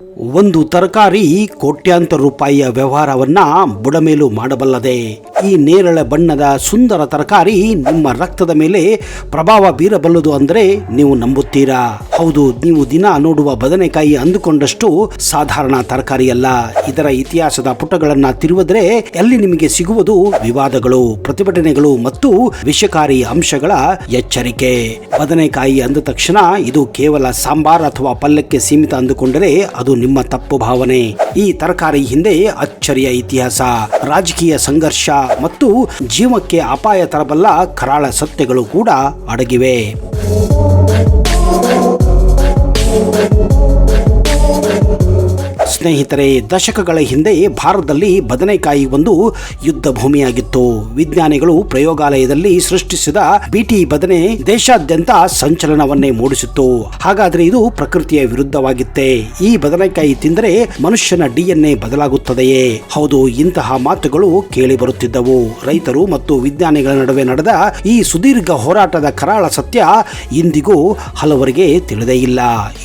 ಒಂದು ತರಕಾರಿ ಕೋಟ್ಯಾಂತರ ರೂಪಾಯಿಯ ವ್ಯವಹಾರವನ್ನ ಬುಡಮೇಲು ಮಾಡಬಲ್ಲದೆ. ಈ ನೇರಳೆ ಬಣ್ಣದ ಸುಂದರ ತರಕಾರಿ ನಿಮ್ಮ ರಕ್ತದ ಮೇಲೆ ಪ್ರಭಾವ ಬೀರಬಲ್ಲದು ಅಂದರೆ ನೀವು ನಂಬುತ್ತೀರಾ? ಹೌದು, ನೀವು ದಿನ ನೋಡುವ ಬದನೆಕಾಯಿ ಅಂದುಕೊಂಡಷ್ಟು ಸಾಧಾರಣ ತರಕಾರಿಯಲ್ಲ. ಇದರ ಇತಿಹಾಸದ ಪುಟಗಳನ್ನ ತಿರುವಿದ್ರೆ ಅಲ್ಲಿ ನಿಮಗೆ ಸಿಗುವುದು ವಿವಾದಗಳು, ಪ್ರತಿಭಟನೆಗಳು ಮತ್ತು ವಿಷಕಾರಿ ಅಂಶಗಳ ಎಚ್ಚರಿಕೆ. ಬದನೆಕಾಯಿ ಅಂದ ತಕ್ಷಣ ಇದು ಕೇವಲ ಸಾಂಬಾರ್ ಅಥವಾ ಪಲ್ಯಕ್ಕೆ ಸೀಮಿತ ಅಂದುಕೊಂಡರೆ ಅದು ನಿಮ್ಮ ತಪ್ಪು ಭಾವನೆ. ಈ ತರಕಾರಿ ಹಿಂದೆ ಅಚ್ಚರಿಯ ಇತಿಹಾಸ, ರಾಜಕೀಯ ಸಂಘರ್ಷ ಮತ್ತು ಜೀವಕ್ಕೆ ಅಪಾಯ ತರಬಲ್ಲ ಕರಾಳ ಸತ್ಯಗಳು ಕೂಡ ಅಡಗಿವೆ. ಸ್ನೇಹಿತರೆ, ದಶಕಗಳ ಹಿಂದೆ ಭಾರತದಲ್ಲಿ ಬದನೆಕಾಯಿ ಒಂದು ಯುದ್ಧ ಭೂಮಿಯಾಗಿತ್ತು. ವಿಜ್ಞಾನಿಗಳು ಪ್ರಯೋಗಾಲಯದಲ್ಲಿ ಸೃಷ್ಟಿಸಿದ ಬಿಟಿ ಬದನೆ ದೇಶಾದ್ಯಂತ ಸಂಚಲನವನ್ನೇ ಮೂಡಿಸಿತ್ತು. ಹಾಗಾದ್ರೆ ಇದು ಪ್ರಕೃತಿಯ ವಿರುದ್ಧವಾಗಿತ್ತೆ? ಈ ಬದನೆಕಾಯಿ ತಿಂದರೆ ಮನುಷ್ಯನ DNA ಬದಲಾಗುತ್ತದೆಯೇ? ಹೌದು, ಇಂತಹ ಮಾತುಗಳು ಕೇಳಿ ಬರುತ್ತಿದ್ದವು. ರೈತರು ಮತ್ತು ವಿಜ್ಞಾನಿಗಳ ನಡುವೆ ನಡೆದ ಈ ಸುದೀರ್ಘ ಹೋರಾಟದ ಕರಾಳ ಸತ್ಯ ಇಂದಿಗೂ ಹಲವರಿಗೆ ತಿಳಿದೇ ಇಲ್ಲ.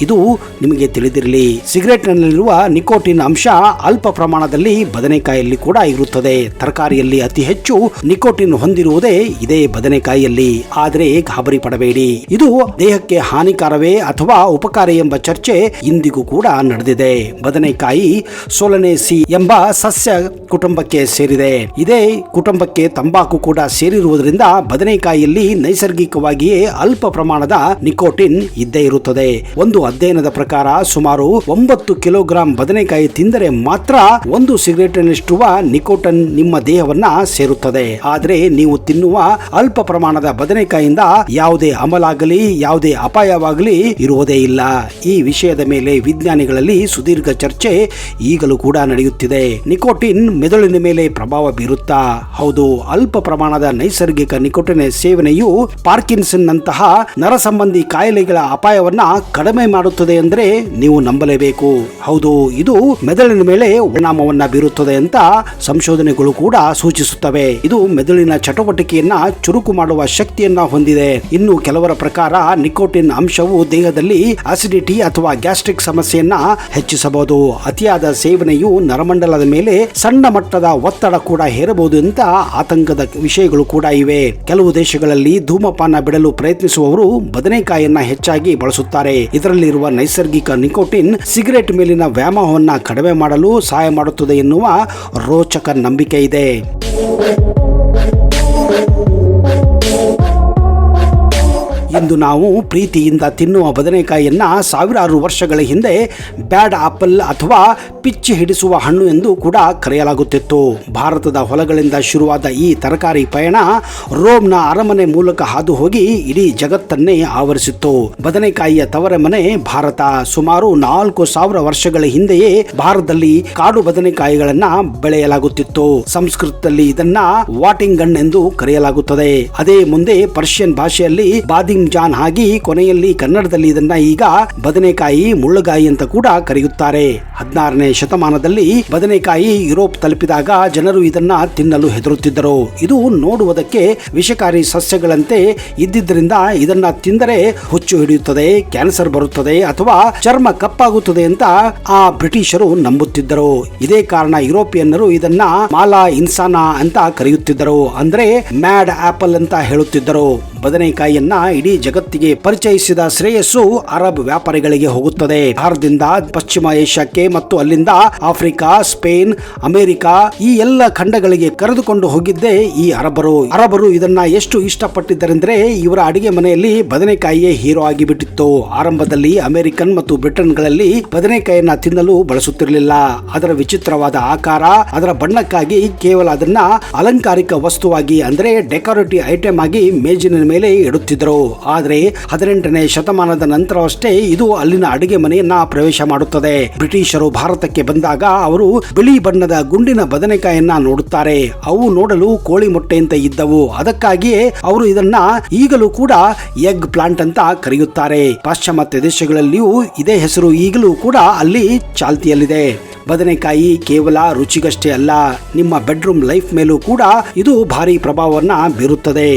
ಇದು ನಿಮಗೆ ತಿಳಿದಿರಲಿ. ಸಿಗರೆಟ್ನಲ್ಲಿರುವ ನಿಕೋಟಿನ್ ಅಂಶ ಅಲ್ಪ ಪ್ರಮಾಣದಲ್ಲಿ ಬದನೆಕಾಯಿಯಲ್ಲಿ ಕೂಡ ಇರುತ್ತದೆ. ತರಕಾರಿಯಲ್ಲಿ ಅತಿ ಹೆಚ್ಚು ನಿಕೋಟಿನ್ ಹೊಂದಿರುವುದೇ ಇದೇ ಬದನೆಕಾಯಿಯಲ್ಲಿ. ಆದರೆ ಗಾಬರಿ ಪಡಬೇಡಿ, ಇದು ದೇಹಕ್ಕೆ ಹಾನಿಕಾರವೇ ಅಥವಾ ಉಪಕಾರಿ ಎಂಬ ಚರ್ಚೆ ಇಂದಿಗೂ ಕೂಡ ನಡೆದಿದೆ. ಬದನೆಕಾಯಿ ಸೋಲನೇಸಿ ಎಂಬ ಸಸ್ಯ ಕುಟುಂಬಕ್ಕೆ ಸೇರಿದೆ. ಇದೇ ಕುಟುಂಬಕ್ಕೆ ತಂಬಾಕು ಕೂಡ ಸೇರಿರುವುದರಿಂದ ಬದನೆಕಾಯಿಯಲ್ಲಿ ನೈಸರ್ಗಿಕವಾಗಿಯೇ ಅಲ್ಪ ಪ್ರಮಾಣದ ನಿಕೋಟಿನ್ ಇದ್ದೇ ಇರುತ್ತದೆ. ಒಂದು ಅಧ್ಯಯನದ ಪ್ರಕಾರ ಸುಮಾರು 9 ಕಿಲೋಗ್ರಾಂ ಬದನೆಕಾಯಿ ತಿಂದರೆ ಮಾತ್ರ 1 ಸಿಗರೇಟ್ನಷ್ಟಿರುವ ನಿಕೋಟಿನ್ ನಿಮ್ಮ ದೇಹವನ್ನ ಸೇರುತ್ತದೆ. ಆದರೆ ನೀವು ತಿನ್ನುವ ಅಲ್ಪ ಪ್ರಮಾಣದ ಬದನೆಕಾಯಿಯಿಂದ ಯಾವುದೇ ಅಮಲಾಗಲಿ ಯಾವುದೇ ಅಪಾಯವಾಗಲಿ ಇರುವುದೇ ಇಲ್ಲ. ಈ ವಿಷಯದ ಮೇಲೆ ವಿಜ್ಞಾನಿಗಳಲ್ಲಿ ಸುದೀರ್ಘ ಚರ್ಚೆ ಈಗಲೂ ಕೂಡ ನಡೆಯುತ್ತಿದೆ. ನಿಕೋಟಿನ್ ಮೆದುಳಿನ ಮೇಲೆ ಪ್ರಭಾವ ಬೀರುತ್ತಾ? ಹೌದು, ಅಲ್ಪ ಪ್ರಮಾಣದ ನೈಸರ್ಗಿಕ ನಿಕೋಟಿನ್ ಸೇವನೆಯು ಪಾರ್ಕಿನ್ಸನ್ ನಂತಹ ನರ ಸಂಬಂಧಿ ಕಾಯಿಲೆಗಳ ಅಪಾಯವನ್ನ ಕಡಿಮೆ ಮಾಡುತ್ತದೆ ಅಂದರೆ ನೀವು ನಂಬಲೇಬೇಕು. ಹೌದು, ಇದು ಮೆದುಳಿನ ಮೇಲೆ ಪರಿಣಾಮವನ್ನ ಬೀರುತ್ತದೆ ಅಂತ ಸಂಶೋಧನೆಗಳು ಕೂಡ ಸೂಚಿಸುತ್ತವೆ. ಇದು ಮೆದುಳಿನ ಚಟುವಟಿಕೆಯನ್ನ ಚುರುಕು ಮಾಡುವ ಶಕ್ತಿಯನ್ನ ಹೊಂದಿದೆ. ಇನ್ನು ಕೆಲವರ ಪ್ರಕಾರ ನಿಕೋಟಿನ್ ಅಂಶವು ದೇಹದಲ್ಲಿ ಅಸಿಡಿಟಿ ಅಥವಾ ಗ್ಯಾಸ್ಟ್ರಿಕ್ ಸಮಸ್ಯೆಯನ್ನ ಹೆಚ್ಚಿಸಬಹುದು. ಅತಿಯಾದ ಸೇವನೆಯು ನರಮಂಡಲದ ಮೇಲೆ ಸಣ್ಣ ಮಟ್ಟದ ಒತ್ತಡ ಕೂಡ ಹೇರಬಹುದು ಅಂತ ಆತಂಕದ ವಿಷಯಗಳು ಕೂಡ ಇವೆ. ಕೆಲವು ದೇಶಗಳಲ್ಲಿ ಧೂಮಪಾನ ಬಿಡಲು ಪ್ರಯತ್ನಿಸುವವರು ಬದನೆಕಾಯಿಯನ್ನ ಹೆಚ್ಚಾಗಿ ಬಳಸುತ್ತಾರೆ. ಇದರಲ್ಲಿರುವ ನೈಸರ್ಗಿಕ ನಿಕೋಟಿನ್ ಸಿಗರೆಟ್ ಮೇಲಿನ ವ್ಯಾಮೋಹವನ್ನ ಕಡಿಮೆ ಮಾಡಲು ಸಹಾಯ ಮಾಡುತ್ತದೆ ಎನ್ನುವ ರೋಚಕ ನಂಬಿಕೆ ಇದೆ. ಇಂದು ನಾವು ಪ್ರೀತಿಯಿಂದ ತಿನ್ನುವ ಬದನೆಕಾಯಿಯನ್ನ ಸಾವಿರಾರು ವರ್ಷಗಳ ಹಿಂದೆ ಬ್ಯಾಡ್ ಆಪಲ್ ಅಥವಾ ಪಿಚ್ಚಿ ಹಿಡಿಸುವ ಹಣ್ಣು ಎಂದು ಕೂಡ ಕರೆಯಲಾಗುತ್ತಿತ್ತು. ಭಾರತದ ಹೊಲಗಳಿಂದ ಶುರುವಾದ ಈ ತರಕಾರಿ ಪಯಣ ರೋಮ್ನ ಅರಮನೆ ಮೂಲಕ ಹಾದು ಹೋಗಿ ಇಡೀ ಜಗತ್ತನ್ನೇ ಆವರಿಸಿತ್ತು. ಬದನೆಕಾಯಿಯ ತವರ ಮನೆ ಭಾರತ. ಸುಮಾರು 4000 ವರ್ಷಗಳ ಹಿಂದೆಯೇ ಭಾರತದಲ್ಲಿ ಕಾಡು ಬದನೆಕಾಯಿಗಳನ್ನ ಬೆಳೆಯಲಾಗುತ್ತಿತ್ತು. ಸಂಸ್ಕೃತದಲ್ಲಿ ಇದನ್ನ ವಾಟಿಂಗನ್ ಎಂದು ಕರೆಯಲಾಗುತ್ತದೆ. ಅದೇ ಮುಂದೆ ಪರ್ಷಿಯನ್ ಭಾಷೆಯಲ್ಲಿ ಬಾದಿಂಗ್ ಜಾನ್ ಆಗಿ ಕೊನೆಯಲ್ಲಿ ಕನ್ನಡದಲ್ಲಿ ಇದನ್ನ ಈಗ ಬದನೆಕಾಯಿ ಮುಳ್ಳುಗಾಯಿ ಅಂತ ಕೂಡ ಕರೆಯುತ್ತಾರೆ. 16ನೇ ಶತಮಾನದಲ್ಲಿ ಬದನೆಕಾಯಿ ಯುರೋಪ್ ತಲುಪಿದಾಗ ಜನರು ಇದನ್ನ ತಿನ್ನಲು ಹೆದರುತ್ತಿದ್ದರು. ಇದು ನೋಡುವುದಕ್ಕೆ ವಿಷಕಾರಿ ಸಸ್ಯಗಳಂತೆ ಇದ್ದಿದ್ದರಿಂದ ಇದನ್ನ ತಿಂದರೆ ಹುಚ್ಚು ಹಿಡಿಯುತ್ತದೆ, ಕ್ಯಾನ್ಸರ್ ಬರುತ್ತದೆ ಅಥವಾ ಚರ್ಮ ಕಪ್ಪಾಗುತ್ತದೆ ಅಂತ ಆ ಬ್ರಿಟಿಷರು ನಂಬುತ್ತಿದ್ದರು. ಇದೇ ಕಾರಣ ಯುರೋಪಿಯನ್ನರು ಇದನ್ನ ಮಾಲಾ ಇನ್ಸಾನಾ ಅಂತ ಕರೆಯುತ್ತಿದ್ದರು, ಅಂದ್ರೆ ಮ್ಯಾಡ್ ಆಪಲ್ ಅಂತ ಹೇಳುತ್ತಿದ್ದರು. ಬದನೆಕಾಯಿಯನ್ನ ಇಡೀ ಜಗತ್ತಿಗೆ ಪರಿಚಯಿಸಿದ ಶ್ರೇಯಸ್ಸು ಅರಬ್ ವ್ಯಾಪಾರಿಗಳಿಗೆ ಹೋಗುತ್ತದೆ. ಭಾರತದಿಂದ ಪಶ್ಚಿಮ ಏಷ್ಯಾಕ್ಕೆ ಮತ್ತು ಅಲ್ಲಿಂದ ಆಫ್ರಿಕಾ, ಸ್ಪೇನ್, ಅಮೆರಿಕ ಈ ಎಲ್ಲ ಖಂಡಗಳಿಗೆ ಕರೆದುಕೊಂಡು ಹೋಗಿದ್ದೇ ಈ ಅರಬರು ಇದನ್ನ ಎಷ್ಟು ಇಷ್ಟಪಟ್ಟಿದ್ದರೆಂದ್ರೆ ಇವರ ಅಡಿಗೆ ಮನೆಯಲ್ಲಿ ಬದನೆಕಾಯಿಯೇ ಹೀರೋ ಆಗಿಬಿಟ್ಟಿತ್ತು. ಆರಂಭದಲ್ಲಿ ಅಮೆರಿಕನ್ ಮತ್ತು ಬ್ರಿಟನ್ಗಳಲ್ಲಿ ಬದನೆಕಾಯಿಯನ್ನ ತಿನ್ನಲು ಬಳಸುತ್ತಿರಲಿಲ್ಲ. ಅದರ ವಿಚಿತ್ರವಾದ ಆಕಾರ, ಅದರ ಬಣ್ಣಕ್ಕಾಗಿ ಕೇವಲ ಅದನ್ನ ಅಲಂಕಾರಿಕ ವಸ್ತುವಾಗಿ ಅಂದ್ರೆ ಡೆಕೋರೇಟಿವ್ ಐಟಮ್ ಆಗಿ ಮೇಜಿನ ಮೇಲೆ ಇಡುತ್ತಿದ್ದರು. ಆದರೆ 18ನೇ ಶತಮಾನದ ನಂತರವಷ್ಟೇ ಇದು ಅಲ್ಲಿನ ಅಡಿಗೆ ಮನೆಯನ್ನ ಪ್ರವೇಶ ಮಾಡುತ್ತದೆ. ಬ್ರಿಟಿಷರು ಭಾರತಕ್ಕೆ ಬಂದಾಗ ಅವರು ಬಿಳಿ ಬಣ್ಣದ ಗುಂಡಿನ ಬದನೆಕಾಯಿಯನ್ನ ನೋಡುತ್ತಾರೆ. ಅವು ನೋಡಲು ಕೋಳಿ ಮೊಟ್ಟೆಯಂತೆ ಇದ್ದವು. ಅದಕ್ಕಾಗಿಯೇ ಅವರು ಇದನ್ನ ಈಗಲೂ ಕೂಡ ಎಗ್ ಪ್ಲಾಂಟ್ ಅಂತ ಕರೆಯುತ್ತಾರೆ. ಪಾಶ್ಚಿಮಾತ್ಯ ದೇಶಗಳಲ್ಲಿಯೂ ಇದೇ ಹೆಸರು ಈಗಲೂ ಕೂಡ ಅಲ್ಲಿ ಚಾಲ್ತಿಯಲ್ಲಿದೆ. ಬದನೆಕಾಯಿ ಕೇವಲ ರುಚಿಗಷ್ಟೇ ಅಲ್ಲ, ನಿಮ್ಮ ಬೆಡ್ರೂಮ್ ಲೈಫ್ ಮೇಲೂ ಕೂಡ ಇದು ಭಾರಿ ಪ್ರಭಾವವನ್ನ ಬೀರುತ್ತದೆ.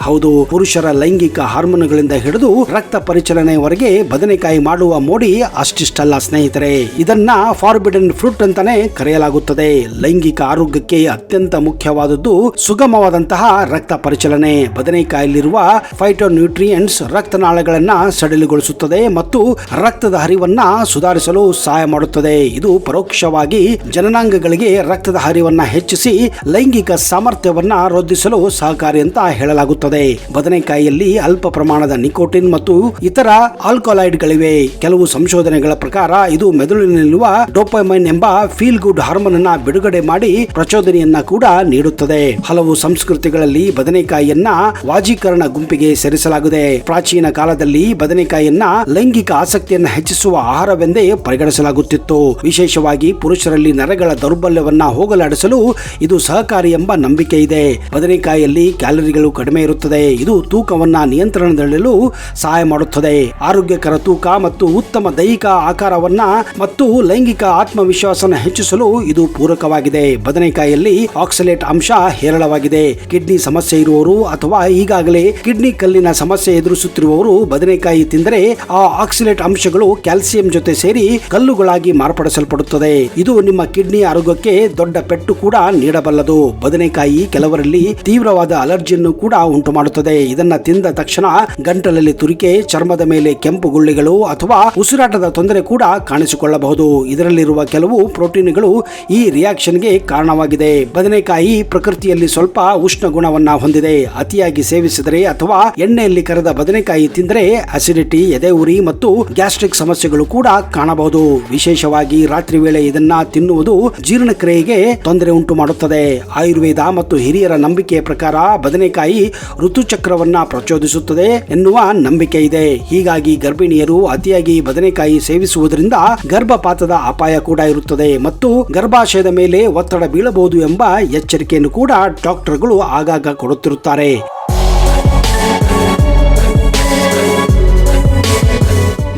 ಹೌದು, ಪುರುಷರ ಲೈಂಗಿಕ ಹಾರ್ಮೋನುಗಳಿಂದ ಹಿಡಿದು ರಕ್ತ ಪರಿಚಲನೆಯವರೆಗೆ ಬದನೆಕಾಯಿ ಮಾಡುವ ಮೋಡಿ ಅಷ್ಟಿಷ್ಟಲ್ಲ ಸ್ನೇಹಿತರೆ. ಇದನ್ನ ಫಾರ್ಬಿಡನ್ ಫ್ರೂಟ್ ಅಂತಾನೆ ಕರೆಯಲಾಗುತ್ತದೆ. ಲೈಂಗಿಕ ಆರೋಗ್ಯಕ್ಕೆ ಅತ್ಯಂತ ಮುಖ್ಯವಾದದ್ದು ಸುಗಮವಾದಂತಹ ರಕ್ತ ಪರಿಚಲನೆ. ಬದನೆಕಾಯಿಯಲ್ಲಿರುವ ಫೈಟೋನ್ಯೂಟ್ರಿಯೆಂಟ್ಸ್ ರಕ್ತನಾಳಗಳನ್ನ ಸಡಿಲಗೊಳಿಸುತ್ತದೆ ಮತ್ತು ರಕ್ತದ ಹರಿವನ್ನ ಸುಧಾರಿಸಲು ಸಹಾಯ ಮಾಡುತ್ತದೆ. ಇದು ಪರೋಕ್ಷವಾಗಿ ಜನನಾಂಗಗಳಿಗೆ ರಕ್ತದ ಹರಿವನ್ನ ಹೆಚ್ಚಿಸಿ ಲೈಂಗಿಕ ಸಾಮರ್ಥ್ಯವನ್ನ ವೃದ್ಧಿಸಲು ಸಹಕಾರಿ ಅಂತ ಹೇಳಲಾಗುತ್ತದೆ. ಬದನೆಕಾಯಿಯಲ್ಲಿ ಅಲ್ಪ ಪ್ರಮಾಣದ ನಿಕೋಟಿನ್ ಮತ್ತು ಇತರ ಆಲ್ಕಲಾಯ್ಡ್ಗಳಿವೆ. ಕೆಲವು ಸಂಶೋಧನೆಗಳ ಪ್ರಕಾರ ಇದು ಮೆದುಳಿನಲ್ಲಿರುವ ಡೋಪಮೈನ್ ಎಂಬ ಫೀಲ್ ಗುಡ್ ಹಾರ್ಮೋನ್ ಅನ್ನ ಬಿಡುಗಡೆ ಮಾಡಿ ಪ್ರಚೋದನೆಯನ್ನ ಕೂಡ ನೀಡುತ್ತದೆ. ಹಲವು ಸಂಸ್ಕೃತಿಗಳಲ್ಲಿ ಬದನೆಕಾಯಿಯನ್ನ ವಾಜೀಕರಣ ಗುಂಪಿಗೆ ಸೇರಿಸಲಾಗಿದೆ. ಪ್ರಾಚೀನ ಕಾಲದಲ್ಲಿ ಬದನೆಕಾಯಿಯನ್ನ ಲೈಂಗಿಕ ಆಸಕ್ತಿಯನ್ನ ಹೆಚ್ಚಿಸುವ ಆಹಾರವೆಂದೇ ಪರಿಗಣಿಸಲಾಗುತ್ತಿತ್ತು. ವಿಶೇಷವಾಗಿ ಪುರುಷರಲ್ಲಿ ನರಗಳ ದೌರ್ಬಲ್ಯವನ್ನ ಹೋಗಲಾಡಿಸಲು ಇದು ಸಹಕಾರಿ ಎಂಬ ನಂಬಿಕೆ ಇದೆ. ಬದನೆಕಾಯಿಯಲ್ಲಿ ಕ್ಯಾಲರಿಗಳು ಕಡಿಮೆ ಇರುತ್ತದೆ. ಇದು ತೂಕವನ್ನ ನಿಯಂತ್ರಣದಲ್ಲಿಡಲು ಸಹಾಯ ಮಾಡುತ್ತದೆ. ಆರೋಗ್ಯಕರ ತೂಕ ಮತ್ತು ಉತ್ತಮ ದೈಹಿಕ ಆಕಾರವನ್ನ ಮತ್ತು ಲೈಂಗಿಕ ಆತ್ಮವಿಶ್ವಾಸನ ಹೆಚ್ಚಿಸಲು ಇದು ಪೂರಕವಾಗಿದೆ. ಬದನೆಕಾಯಿಯಲ್ಲಿ ಆಕ್ಸಲೇಟ್ ಅಂಶ ಹೇರಳವಾಗಿದೆ. ಕಿಡ್ನಿ ಸಮಸ್ಯೆ ಇರುವವರು ಅಥವಾ ಈಗಾಗಲೇ ಕಿಡ್ನಿ ಕಲ್ಲಿನ ಸಮಸ್ಯೆ ಎದುರಿಸುತ್ತಿರುವವರು ಬದನೆಕಾಯಿ ತಿಂದರೆ ಆ ಆಕ್ಸಲೇಟ್ ಅಂಶಗಳು ಕ್ಯಾಲ್ಸಿಯಂ ಜೊತೆ ಸೇರಿ ಕಲ್ಲುಗಳಾಗಿ ಮಾರ್ಪಡಿಸಲ್ಪಡುತ್ತದೆ. ಇದು ನಿಮ್ಮ ಕಿಡ್ನಿ ಆರೋಗ್ಯಕ್ಕೆ ದೊಡ್ಡ ಪೆಟ್ಟು ಕೂಡ ನೀಡಬಲ್ಲದು. ಬದನೆಕಾಯಿ ಕೆಲವರಲ್ಲಿ ತೀವ್ರವಾದ ಅಲರ್ಜಿಯನ್ನು ಕೂಡ ಉಂಟು ಮಾಡುತ್ತದೆ. ಇದನ್ನ ತಿಂದ ತಕ್ಷಣ ಗಂಟಲಲ್ಲಿ ತುರಿಕೆ, ಚರ್ಮದ ಮೇಲೆ ಕೆಂಪು ಗುಳ್ಳೆಗಳು ಅಥವಾ ಉಸಿರಾಟದ ತೊಂದರೆ ಕೂಡ ಕಾಣಿಸಿಕೊಳ್ಳಬಹುದು. ಇದರಲ್ಲಿರುವ ಕೆಲವು ಪ್ರೋಟೀನ್ಗಳು ಈ ರಿಯಾಕ್ಷನ್ಗೆ ಕಾರಣವಾಗಿದೆ. ಬದನೆಕಾಯಿ ಪ್ರಕೃತಿಯಲ್ಲಿ ಸ್ವಲ್ಪ ಉಷ್ಣ ಗುಣವನ್ನ ಹೊಂದಿದೆ. ಅತಿಯಾಗಿ ಸೇವಿಸಿದರೆ ಅಥವಾ ಎಣ್ಣೆಯಲ್ಲಿ ಕರೆದ ಬದನೆಕಾಯಿ ತಿಂದರೆ ಅಸಿಡಿಟಿ, ಎದೆ ಉರಿ ಮತ್ತು ಗ್ಯಾಸ್ಟ್ರಿಕ್ ಸಮಸ್ಯೆಗಳು ಕೂಡ ಕಾಣಬಹುದು. ವಿಶೇಷವಾಗಿ ರಾತ್ರಿ ವೇಳೆ ಇದನ್ನ ತಿನ್ನುವುದು ಜೀರ್ಣಕ್ರಿಯೆಗೆ ತೊಂದರೆ ಉಂಟು ಮಾಡುತ್ತದೆ. ಆಯುರ್ವೇದ ಮತ್ತು ಹಿರಿಯರ ನಂಬಿಕೆಯ ಪ್ರಕಾರ ಬದನೆಕಾಯಿ ಋತುಚಕ್ರವನ್ನ ಪ್ರಚೋದಿಸುತ್ತದೆ ಎನ್ನುವ ನಂಬಿಕೆ ಇದೆ. ಹೀಗಾಗಿ ಗರ್ಭಿಣಿಯರು ಅತಿಯಾಗಿ ಬದನೆಕಾಯಿ ಸೇವಿಸುವುದರಿಂದ ಗರ್ಭಪಾತದ ಅಪಾಯ ಕೂಡ ಇರುತ್ತದೆ ಮತ್ತು ಗರ್ಭಾಶಯದ ಮೇಲೆ ಒತ್ತಡ ಬೀಳಬಹುದು ಎಂಬ ಎಚ್ಚರಿಕೆಯನ್ನು ಕೂಡ ಡಾಕ್ಟರ್ಗಳು ಆಗಾಗ ಕೊಡುತ್ತಿರುತ್ತಾರೆ.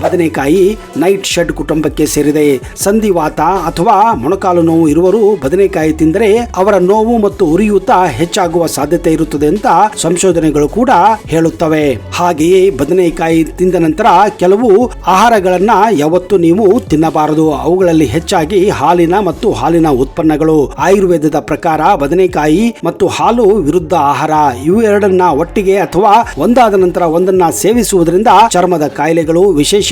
ಬದನೆಕಾಯಿ ನೈಟ್ ಶೆಡ್ ಕುಟುಂಬಕ್ಕೆ ಸೇರಿದೆ. ಸಂಧಿವಾತ ಅಥವಾ ಮೊಣಕಾಲು ನೋವು ಇರುವರು ಬದನೆಕಾಯಿ ತಿಂದರೆ ಅವರ ನೋವು ಮತ್ತು ಉರಿಯೂತ ಹೆಚ್ಚಾಗುವ ಸಾಧ್ಯತೆ ಇರುತ್ತದೆ ಅಂತ ಸಂಶೋಧನೆಗಳು ಕೂಡ ಹೇಳುತ್ತವೆ. ಹಾಗೆಯೇ ಬದನೆಕಾಯಿ ತಿಂದ ನಂತರ ಕೆಲವು ಆಹಾರಗಳನ್ನ ಯಾವತ್ತೂ ನೀವು ತಿನ್ನಬಾರದು. ಅವುಗಳಲ್ಲಿ ಹೆಚ್ಚಾಗಿ ಹಾಲಿನ ಮತ್ತು ಹಾಲಿನ ಉತ್ಪನ್ನಗಳು. ಆಯುರ್ವೇದದ ಪ್ರಕಾರ ಬದನೆಕಾಯಿ ಮತ್ತು ಹಾಲು ವಿರುದ್ಧ ಆಹಾರ. ಇವು ಎರಡನ್ನ ಒಟ್ಟಿಗೆ ಅಥವಾ ಒಂದಾದ ನಂತರ ಒಂದನ್ನ ಸೇವಿಸುವುದರಿಂದ ಚರ್ಮದ ಕಾಯಿಲೆಗಳು, ವಿಶೇಷವಾಗಿ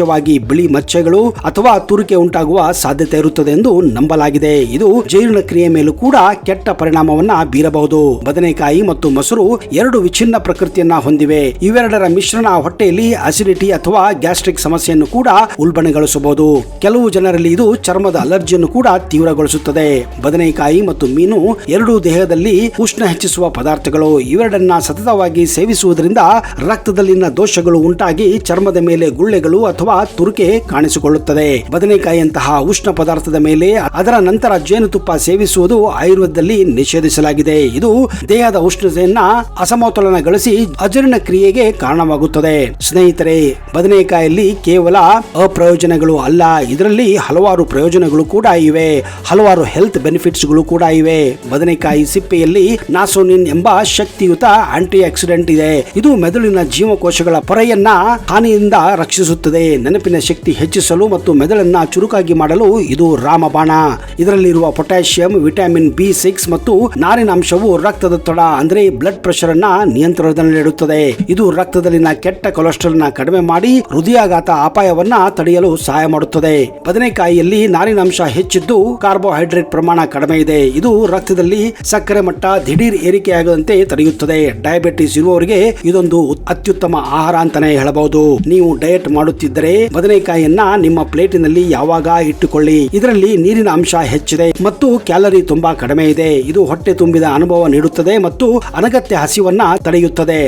ಬಿಳಿ ಮಚ್ಚೆಗಳು ಅಥವಾ ತುರಿಕೆ ಉಂಟಾಗುವ ಸಾಧ್ಯತೆ ಇರುತ್ತದೆ ಎಂದು ನಂಬಲಾಗಿದೆ. ಇದು ಜೀರ್ಣಕ್ರಿಯೆ ಮೇಲೂ ಕೂಡ ಕೆಟ್ಟ ಪರಿಣಾಮವನ್ನ ಬೀರಬಹುದು. ಬದನೆಕಾಯಿ ಮತ್ತು ಮೊಸರು ಎರಡು ವಿಚ್ಛಿನ್ನ ಪ್ರಕೃತಿಯನ್ನ ಹೊಂದಿವೆ. ಇವೆರಡರ ಮಿಶ್ರಣ ಹೊಟ್ಟೆಯಲ್ಲಿ ಅಸಿಡಿಟಿ ಅಥವಾ ಗ್ಯಾಸ್ಟ್ರಿಕ್ ಸಮಸ್ಯೆಯನ್ನು ಕೂಡ ಉಲ್ಬಣಗೊಳಿಸಬಹುದು. ಕೆಲವು ಜನರಲ್ಲಿ ಇದು ಚರ್ಮದ ಅಲರ್ಜಿಯನ್ನು ಕೂಡ ತೀವ್ರಗೊಳಿಸುತ್ತದೆ. ಬದನೆಕಾಯಿ ಮತ್ತು ಮೀನು ಎರಡೂ ದೇಹದಲ್ಲಿ ಉಷ್ಣ ಹೆಚ್ಚಿಸುವ ಪದಾರ್ಥಗಳು. ಇವೆರಡನ್ನ ಸತತವಾಗಿ ಸೇವಿಸುವುದರಿಂದ ರಕ್ತದಲ್ಲಿನ ದೋಷಗಳು ಉಂಟಾಗಿ ಚರ್ಮದ ಮೇಲೆ ಗುಳ್ಳೆಗಳು ಅಥವಾ ತುರಿಕೆ ಕಾಣಿಸಿಕೊಳ್ಳುತ್ತದೆ. ಬದನೆಕಾಯಿಯಂತಹ ಉಷ್ಣ ಪದಾರ್ಥದ ಮೇಲೆ ಅದರ ನಂತರ ಜೇನುತುಪ್ಪ ಸೇವಿಸುವುದು ಆಯುರ್ವೇದದಲ್ಲಿ ನಿಷೇಧಿಸಲಾಗಿದೆ. ಇದು ದೇಹದ ಉಷ್ಣತೆಯನ್ನ ಅಸಮತೋಲನಗೊಳಿಸಿ ಅಜೀರ್ಣ ಕ್ರಿಯೆಗೆ ಕಾರಣವಾಗುತ್ತದೆ. ಸ್ನೇಹಿತರೆ, ಬದನೆಕಾಯಲ್ಲಿ ಕೇವಲ ಅಪ್ರಯೋಜನಗಳು ಅಲ್ಲ, ಇದರಲ್ಲಿ ಹಲವಾರು ಪ್ರಯೋಜನಗಳು ಕೂಡ ಇವೆ. ಹಲವಾರು ಹೆಲ್ತ್ ಬೆನಿಫಿಟ್ಸ್ಗಳು ಕೂಡ ಇವೆ. ಬದನೆಕಾಯಿ ಸಿಪ್ಪೆಯಲ್ಲಿ ನಾಸೋನಿನ್ ಎಂಬ ಶಕ್ತಿಯುತ ಆಂಟಿ ಆಕ್ಸಿಡೆಂಟ್ ಇದೆ. ಇದು ಮೆದುಳಿನ ಜೀವಕೋಶಗಳ ಪೊರೆಯನ್ನ ಹಾನಿಯಿಂದ ರಕ್ಷಿಸುತ್ತದೆ. ನೆನಪಿನ ಶಕ್ತಿ ಹೆಚ್ಚಿಸಲು ಮತ್ತು ಮೆದುಳನ್ನ ಚುರುಕಾಗಿ ಮಾಡಲು ಇದು ರಾಮಬಾಣ. ಇದರಲ್ಲಿರುವ ಪೊಟ್ಯಾಷಿಯಂ, ವಿಟಮಿನ್ B6 ಮತ್ತು ನಾರಿನ ಅಂಶವು ರಕ್ತದೊತ್ತಡ ಅಂದ್ರೆ ಬ್ಲಡ್ ಪ್ರೆಷರ್ ಅನ್ನ ನಿಯಂತ್ರಣದಲ್ಲಿಡುತ್ತದೆ. ಇದು ರಕ್ತದಲ್ಲಿನ ಕೆಟ್ಟ ಕೊಲೆಸ್ಟ್ರಾಲ್ ನ ಕಡಿಮೆ ಮಾಡಿ ಹೃದಯಾಘಾತ ಅಪಾಯವನ್ನ ತಡೆಯಲು ಸಹಾಯ ಮಾಡುತ್ತದೆ. ಬದನೆಕಾಯಿಯಲ್ಲಿ ನಾರಿನ ಅಂಶ ಹೆಚ್ಚಿದ್ದು ಕಾರ್ಬೋಹೈಡ್ರೇಟ್ ಪ್ರಮಾಣ ಕಡಿಮೆ ಇದೆ. ಇದು ರಕ್ತದಲ್ಲಿ ಸಕ್ಕರೆ ಮಟ್ಟ ದಿಢೀರ್ ಏರಿಕೆಯಾಗದಂತೆ ತಡೆಯುತ್ತದೆ. ಡಯಾಬಿಟಿಸ್ ಇರುವವರಿಗೆ ಇದೊಂದು ಅತ್ಯುತ್ತಮ ಆಹಾರ ಅಂತಾನೆ ಹೇಳಬಹುದು. ನೀವು ಡಯಟ್ ಮಾಡುತ್ತಿದ್ದರೆ ಬದನೆಕಾಯಿಯನ್ನ ನಿಮ್ಮ ಪ್ಲೇಟಿನಲ್ಲಿ ಯಾವಾಗ ಇಟ್ಟುಕೊಳ್ಳಿ. ಇದರಲ್ಲಿ ನೀರಿನ ಅಂಶ ಹೆಚ್ಚಿದೆ ಮತ್ತು ಕ್ಯಾಲರಿ ತುಂಬಾ ಕಡಿಮೆ ಇದೆ. ಇದು ಹೊಟ್ಟೆ ತುಂಬಿದ ಅನುಭವ ನೀಡುತ್ತದೆ ಮತ್ತು ಅನಗತ್ಯ ಹಸಿವನ್ನ ತಡೆಯುತ್ತದೆ.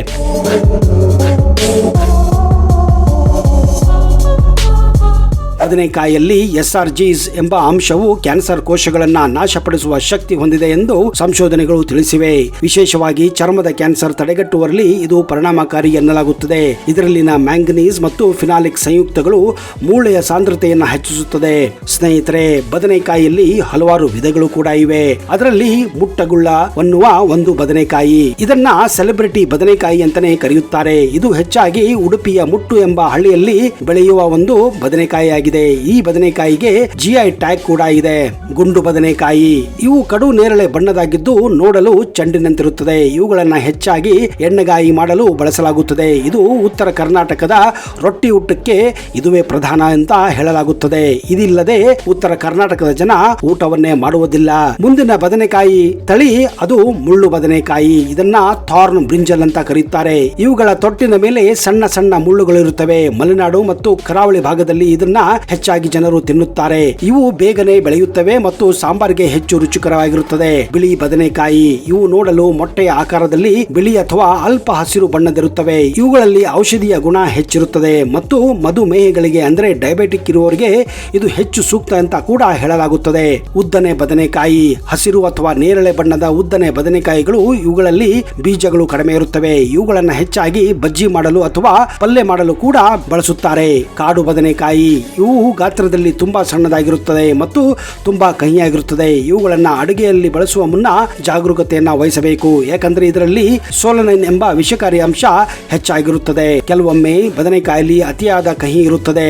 ಬದನೆಕಾಯಿಯಲ್ಲಿ SRGs ಎಂಬ ಅಂಶವು ಕ್ಯಾನ್ಸರ್ ಕೋಶಗಳನ್ನ ನಾಶಪಡಿಸುವ ಶಕ್ತಿ ಹೊಂದಿದೆ ಎಂದು ಸಂಶೋಧನೆಗಳು ತಿಳಿಸಿವೆ. ವಿಶೇಷವಾಗಿ ಚರ್ಮದ ಕ್ಯಾನ್ಸರ್ ತಡೆಗಟ್ಟುವಲ್ಲಿ ಇದು ಪರಿಣಾಮಕಾರಿ ಎನ್ನಲಾಗುತ್ತದೆ. ಇದರಲ್ಲಿನ ಮ್ಯಾಂಗನೀಸ್ ಮತ್ತು ಫಿನಾಲಿಕ್ ಸಂಯುಕ್ತಗಳು ಮೂಳೆಯ ಸಾಂದ್ರತೆಯನ್ನು ಹೆಚ್ಚಿಸುತ್ತದೆ. ಸ್ನೇಹಿತರೆ, ಬದನೆಕಾಯಿಯಲ್ಲಿ ಹಲವಾರು ವಿಧಗಳು ಕೂಡ ಇವೆ. ಅದರಲ್ಲಿ ಮುಟ್ಟಗುಳ್ಳ ಅನ್ನುವ ಒಂದು ಬದನೆಕಾಯಿ, ಇದನ್ನ ಸೆಲೆಬ್ರಿಟಿ ಬದನೆಕಾಯಿ ಅಂತಾನೆ ಕರೆಯುತ್ತಾರೆ. ಇದು ಹೆಚ್ಚಾಗಿ ಉಡುಪಿಯ ಮುಟ್ಟು ಎಂಬ ಹಳ್ಳಿಯಲ್ಲಿ ಬೆಳೆಯುವ ಒಂದು ಬದನೆಕಾಯಿ ಆಗಿದೆ. ಈ ಬದನೆಕಾಯಿಗೆ GI ಟ್ಯಾಗ್ ಕೂಡ ಇದೆ. ಗುಂಡು ಬದನೆಕಾಯಿ, ಇವು ಕಡು ನೇರಳೆ ಬಣ್ಣದಾಗಿದ್ದು ನೋಡಲು ಚೆಂಡಿನಂತಿರುತ್ತದೆ. ಇವುಗಳನ್ನ ಹೆಚ್ಚಾಗಿ ಎಣ್ಣೆಗಾಯಿ ಮಾಡಲು ಬಳಸಲಾಗುತ್ತದೆ. ಇದು ಉತ್ತರ ಕರ್ನಾಟಕದ ರೊಟ್ಟಿ ಊಟಕ್ಕೆ ಇದುವೇ ಪ್ರಧಾನ ಅಂತ ಹೇಳಲಾಗುತ್ತದೆ. ಇದಿಲ್ಲದೆ ಉತ್ತರ ಕರ್ನಾಟಕದ ಜನ ಊಟವನ್ನೇ ಮಾಡುವುದಿಲ್ಲ. ಮುಂದಿನ ಬದನೆಕಾಯಿ ತಳಿ ಅದು ಮುಳ್ಳು ಬದನೆಕಾಯಿ. ಇದನ್ನ ಥಾರ್ನ್ ಬ್ರಿಂಜಲ್ ಅಂತ ಕರೆಯುತ್ತಾರೆ. ಇವುಗಳ ತೊಟ್ಟಿನ ಮೇಲೆ ಸಣ್ಣ ಸಣ್ಣ ಮುಳ್ಳುಗಳಿರುತ್ತವೆ. ಮಲೆನಾಡು ಮತ್ತು ಕರಾವಳಿ ಭಾಗದಲ್ಲಿ ಇದನ್ನ ಹೆಚ್ಚಾಗಿ ಜನರು ತಿನ್ನುತ್ತಾರೆ. ಇವು ಬೇಗನೆ ಬೆಳೆಯುತ್ತವೆ ಮತ್ತು ಸಾಂಬಾರಿಗೆ ಹೆಚ್ಚು ರುಚಿಕರವಾಗಿರುತ್ತದೆ. ಬಿಳಿ ಬದನೆಕಾಯಿ, ಇವು ನೋಡಲು ಮೊಟ್ಟೆಯ ಆಕಾರದಲ್ಲಿ ಬಿಳಿ ಅಥವಾ ಅಲ್ಪ ಹಸಿರು ಬಣ್ಣದಿರುತ್ತವೆ. ಇವುಗಳಲ್ಲಿ ಔಷಧೀಯ ಗುಣ ಹೆಚ್ಚಿರುತ್ತದೆ ಮತ್ತು ಮಧುಮೇಹಗಳಿಗೆ ಅಂದ್ರೆ ಡಯಾಬಿಟಿಕ್ ಇರುವವರಿಗೆ ಇದು ಹೆಚ್ಚು ಸೂಕ್ತ ಅಂತ ಕೂಡ ಹೇಳಲಾಗುತ್ತದೆ. ಉದ್ದನೆ ಬದನೆಕಾಯಿ, ಹಸಿರು ಅಥವಾ ನೇರಳೆ ಬಣ್ಣದ ಉದ್ದನೆ ಬದನೆಕಾಯಿಗಳು, ಇವುಗಳಲ್ಲಿ ಬೀಜಗಳು ಕಡಿಮೆ ಇರುತ್ತವೆ. ಇವುಗಳನ್ನು ಹೆಚ್ಚಾಗಿ ಬಜ್ಜಿ ಮಾಡಲು ಅಥವಾ ಪಲ್ಯ ಮಾಡಲು ಕೂಡ ಬಳಸುತ್ತಾರೆ. ಕಾಡು ಬದನೆಕಾಯಿ, ಇವು ಗಾತ್ರದಲ್ಲಿ ತುಂಬಾ ಸಣ್ಣದಾಗಿರುತ್ತದೆ ಮತ್ತು ತುಂಬಾ ಕಹಿಯಾಗಿರುತ್ತದೆ. ಇವುಗಳನ್ನ ಅಡುಗೆಯಲ್ಲಿ ಬಳಸುವ ಮುನ್ನ ಜಾಗರೂಕತೆಯನ್ನ ವಹಿಸಬೇಕು. ಯಾಕಂದ್ರೆ ಇದರಲ್ಲಿ ಸೋಲನೈನ್ ಎಂಬ ವಿಷಕಾರಿ ಅಂಶ ಹೆಚ್ಚಾಗಿರುತ್ತದೆ. ಕೆಲವೊಮ್ಮೆ ಬದನೆಕಾಯಲ್ಲಿ ಅತಿಯಾದ ಕಹಿ ಇರುತ್ತದೆ.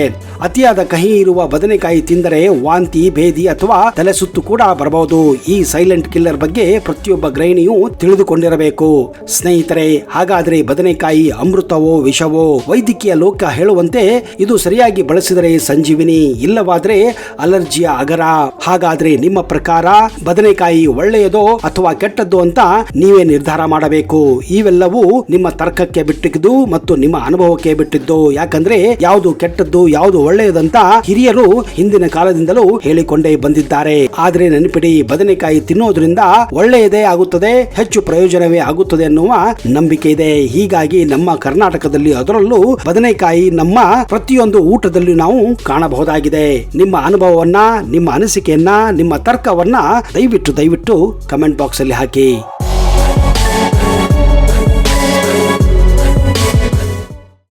ಅತಿಯಾದ ಕಹಿ ಇರುವ ಬದನೆಕಾಯಿ ತಿಂದರೆ ವಾಂತಿ, ಭೇದಿ ಅಥವಾ ತಲೆ ಸುತ್ತು ಕೂಡ ಬರಬಹುದು. ಈ ಸೈಲೆಂಟ್ ಕಿಲ್ಲರ್ ಬಗ್ಗೆ ಪ್ರತಿಯೊಬ್ಬ ಗೃಹಿಣಿಯು ತಿಳಿದುಕೊಂಡಿರಬೇಕು. ಸ್ನೇಹಿತರೆ, ಹಾಗಾದ್ರೆ ಬದನೆಕಾಯಿ ಅಮೃತವೋ ವಿಷವೋ? ವೈದ್ಯಕೀಯ ಲೋಕ ಹೇಳುವಂತೆ ಇದು ಸರಿಯಾಗಿ ಬಳಸಿದರೆ ಸಂಜೀವಿನಿ, ಇಲ್ಲವಾದ್ರೆ ಅಲರ್ಜಿಯ ಅಗರ. ಹಾಗಾದ್ರೆ ನಿಮ್ಮ ಪ್ರಕಾರ ಬದನೆಕಾಯಿ ಒಳ್ಳೆಯದೋ ಅಥವಾ ಕೆಟ್ಟದ್ದು ಅಂತ ನೀವೇ ನಿರ್ಧಾರ ಮಾಡಬೇಕು. ಇವೆಲ್ಲವೂ ನಿಮ್ಮ ತರ್ಕಕ್ಕೆ ಬಿಟ್ಟಿದ್ದು ಮತ್ತು ನಿಮ್ಮ ಅನುಭವಕ್ಕೆ ಬಿಟ್ಟಿದ್ದು. ಯಾಕಂದ್ರೆ ಯಾವುದು ಕೆಟ್ಟದ್ದು ಯಾವುದು ಒಳ್ಳೆಯದಂತ ಹಿರಿಯರು ಹಿಂದಿನ ಕಾಲದಿಂದಲೂ ಹೇಳಿಕೊಂಡೇ ಬಂದಿದ್ದಾರೆ. ಆದ್ರೆ ನೆನಪಿಡಿ, ಬದನೆಕಾಯಿ ತಿನ್ನೋದ್ರಿಂದ ಒಳ್ಳೆಯದೇ ಆಗುತ್ತದೆ, ಹೆಚ್ಚು ಪ್ರಯೋಜನವೇ ಆಗುತ್ತದೆ ಅನ್ನುವ ನಂಬಿಕೆ ಇದೆ. ಹೀಗಾಗಿ ನಮ್ಮ ಕರ್ನಾಟಕದಲ್ಲಿ ಅದರಲ್ಲೂ ಬದನೆಕಾಯಿ ನಮ್ಮ ಪ್ರತಿಯೊಂದು ಊಟದಲ್ಲಿ ನಾವು ಕಾಣಬಹುದಾಗಿದೆ. ನಿಮ್ಮ ಅನುಭವವನ್ನ, ನಿಮ್ಮ ಅನಿಸಿಕೆಯನ್ನ, ನಿಮ್ಮ ತರ್ಕವನ್ನ ದಯವಿಟ್ಟು ಕಮೆಂಟ್ ಬಾಕ್ಸ್ ಅಲ್ಲಿ ಹಾಕಿ.